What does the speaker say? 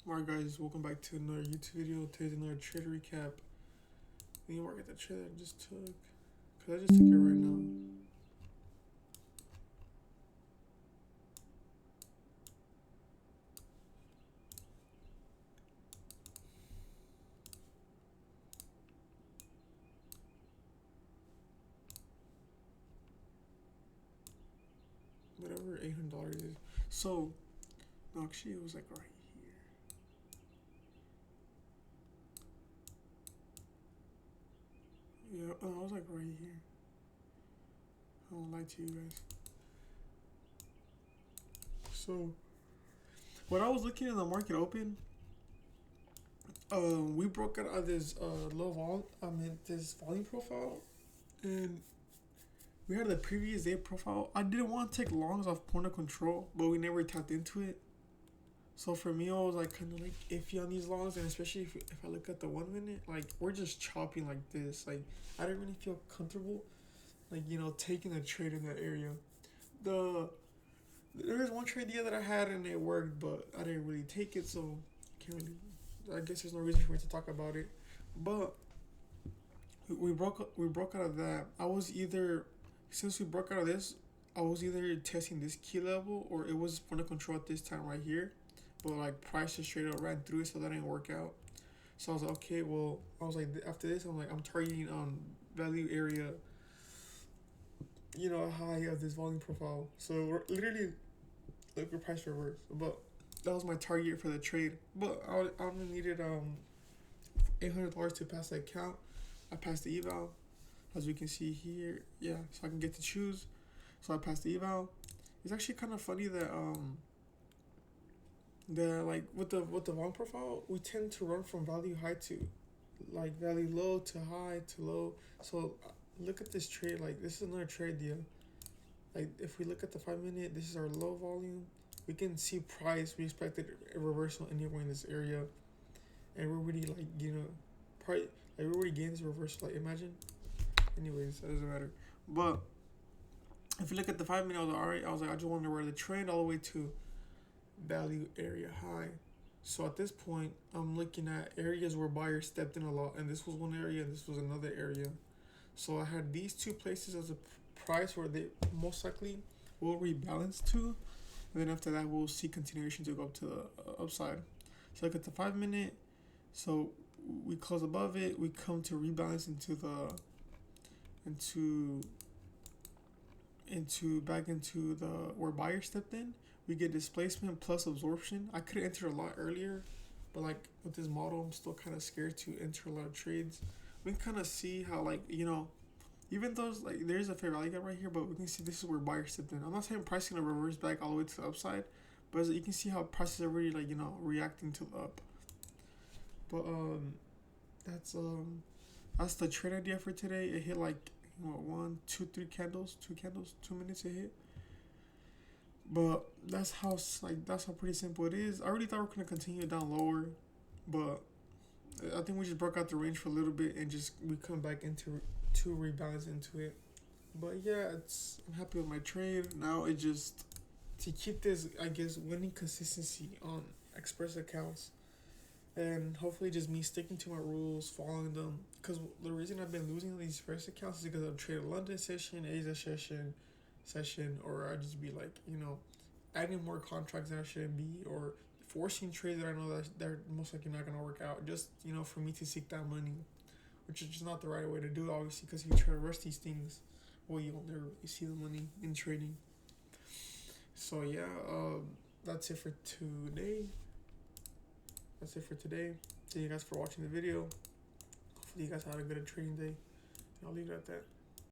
Alright guys, welcome back to another YouTube video. Today's another trade recap. Let me work at the trade I just took. Cause I just took it right now. Whatever $800 is. So no, actually it was like right here. Yeah, oh, I was like right here. I won't lie to you guys. So when I was looking in the market open, we broke out of this low vol. This volume profile, and we had the previous day profile. I didn't want to take longs off point of control, but we never tapped into it. So for me, I was like kind of like iffy on these longs, and especially if I look at the 1 minute, like we're just chopping like this. Like I didn't really feel comfortable, like taking a trade in that area. The There was one trade that I had and it worked, but I didn't really take it, so can't really. I guess there's no reason for me to talk about it. But we broke out of that. I was either since we broke out of this, I was either testing this key level or it was point of control at this time right here. But like price just straight up ran through it, so that didn't work out. So I was like, okay, well, I was like, after this, I'm like, I'm targeting value area, high of this volume profile. So we're literally like, we're price reverse, but that was my target for the trade. But I only needed $800 to pass the account. I passed the eval, as we can see here. Yeah, so I can get to choose. So I passed the eval. It's actually kind of funny that like with the volume profile, we tend to run from value high to like value low to high to low. So look at this trade. Like this is another trade deal. Like if we look at the 5 minute, this is our low volume. We can see price. We expected a reversal anywhere in this area, and we're already like price. Like we already gained this reversal. Like imagine. Anyways, that doesn't matter. But if you look at the 5 minute, I was like, alright. I was like, I just wanted to wear the trend all the way to value area high. So at this point, I'm looking at areas where buyers stepped in a lot, and this was one area, and this was another area. So I had these two places as a price where they most likely will rebalance to, and then after that we'll see continuation to go up to the upside. So look at the 5 minute. So we close above it, we come to rebalance into back into the where buyer stepped in. We get displacement plus absorption. I could have entered a lot earlier, but like with this model, I'm still kind of scared to enter a lot of trades. We can kind of see how even though like there's a fair value gap right here, but we can see this is where buyer stepped in. I'm not saying price is gonna reverse back all the way to the upside, but you can see how prices are already reacting to the up. But that's that's the trade idea for today. It hit like one, two, three candles, 2 candles, 2 minutes it hit. But that's how pretty simple it is. I really thought we are gonna continue down lower, but I think we just broke out the range for a little bit and just we come back into to rebalance into it. But yeah, I'm happy with my trade. Now it just to keep this, I guess, winning consistency on express accounts, and hopefully just me sticking to my rules, following them. Because the reason I've been losing these express accounts is because I've traded London session, Asia session, or I just be like adding more contracts that I shouldn't be, or forcing trades that I know that they're most likely not gonna work out. Just for me to seek that money, which is just not the right way to do it, obviously, because if you try to rush these things, well, you'll never really see the money in trading. So yeah, that's it for today. Thank you guys for watching the video. Hopefully you guys had a good trading day. I'll leave it at that.